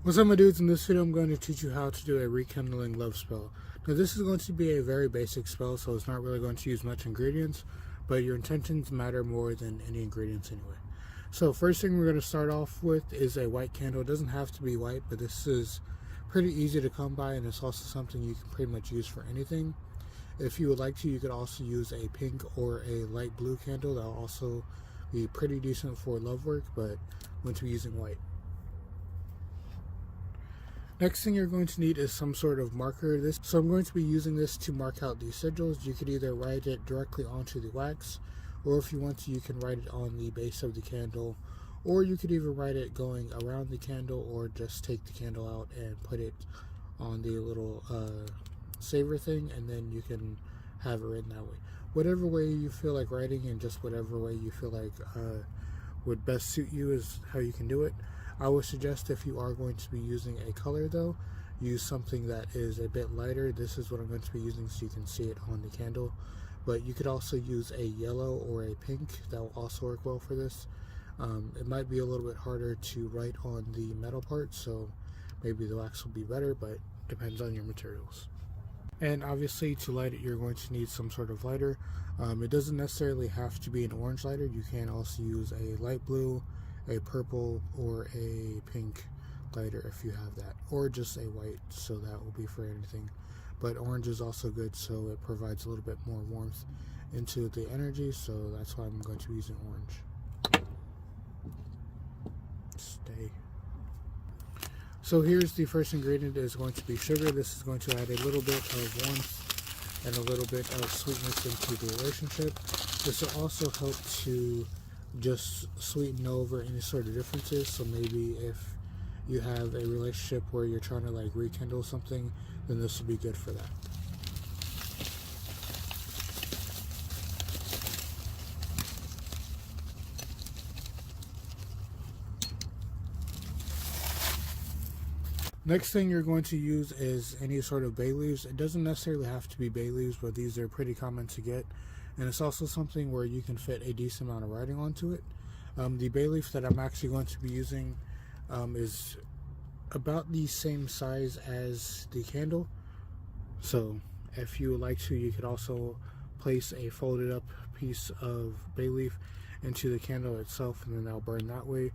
What's up, my dudes? In this video I'm going to teach you how to do a rekindling love spell. Now this is going to be a very basic spell, so it's not really going to use much ingredients, but your intentions matter more than any ingredients anyway. So first thing we're going to start off with is a white candle. It doesn't have to be white, but this is pretty easy to come by, and it's also something you can pretty much use for anything. If you would like to, you could also use a pink or a light blue candle. That'll also be pretty decent for love work, but I'm going to be using white. Next thing you're going to need is some sort of marker. So I'm going to be using this to mark out these sigils. You could either write it directly onto the wax, or if you want to, you can write it on the base of the candle, or you could even write it going around the candle, or just take the candle out and put it on the little saver thing, and then you can have it written that way. Whatever way you feel like writing, and just whatever way you feel like would best suit you is how you can do it. I would suggest, if you are going to be using a color though, use something that is a bit lighter. This is what I'm going to be using so you can see it on the candle, but you could also use a yellow or a pink. That will also work well for this. It might be a little bit harder to write on the metal part, so maybe the wax will be better, but depends on your materials. And obviously, to light it, you're going to need some sort of lighter. It doesn't necessarily have to be an orange lighter. You can also use a light blue, a purple, or a pink lighter if you have that, or just a white, so that will be for anything. But orange is also good, so it provides a little bit more warmth into the energy, so that's why I'm going to be using orange. Stay. So here's the first ingredient. Is going to be sugar. This is going to add a little bit of warmth and a little bit of sweetness into the relationship. This will also help to just sweeten over any sort of differences. So maybe if you have a relationship where you're trying to like rekindle something, then this will be good for that. Next thing you're going to use is any sort of bay leaves. It doesn't necessarily have to be bay leaves, but these are pretty common to get. And it's also something where you can fit a decent amount of writing onto it. The bay leaf that I'm actually going to be using is about the same size as the candle. So if you would like to, you could also place a folded up piece of bay leaf into the candle itself, and then that'll burn that way.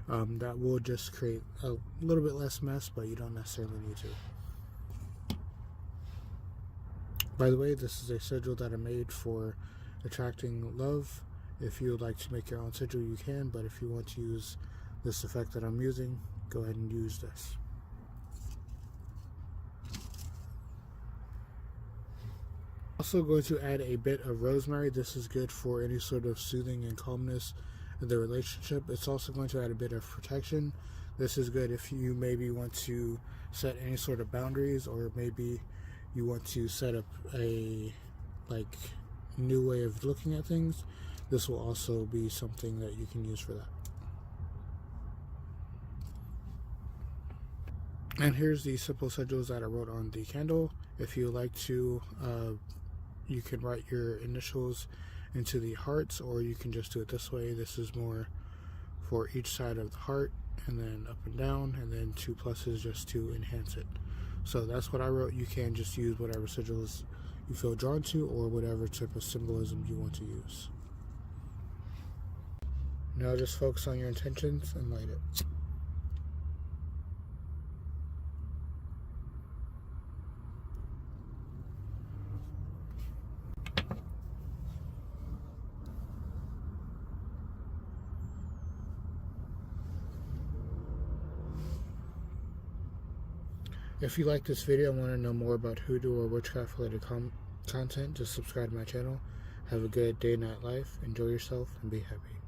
That will just create a little bit less mess, but you don't necessarily need to. By the way, this is a sigil that I made for attracting love. If you would like to make your own sigil, you can, but if you want to use this effect that I'm using, go ahead and use this. Also going to add a bit of rosemary. This is good for any sort of soothing and calmness in the relationship. It's also going to add a bit of protection. This is good if you maybe want to set any sort of boundaries, or maybe you want to set up a new way of looking at things. This will also be something that you can use for that. And here's the simple sigils that I wrote on the candle. If you like to, you can write your initials into the hearts, or you can just do it this way. This is more for each side of the heart, and then up and down, and then 2 pluses just to enhance it. So that's what I wrote. You can just use whatever sigils you feel drawn to, or whatever type of symbolism you want to use. Now just focus on your intentions and light it. If you like this video and want to know more about hoodoo or witchcraft related content, just subscribe to my channel. Have a good day, night, life. Enjoy yourself and be happy.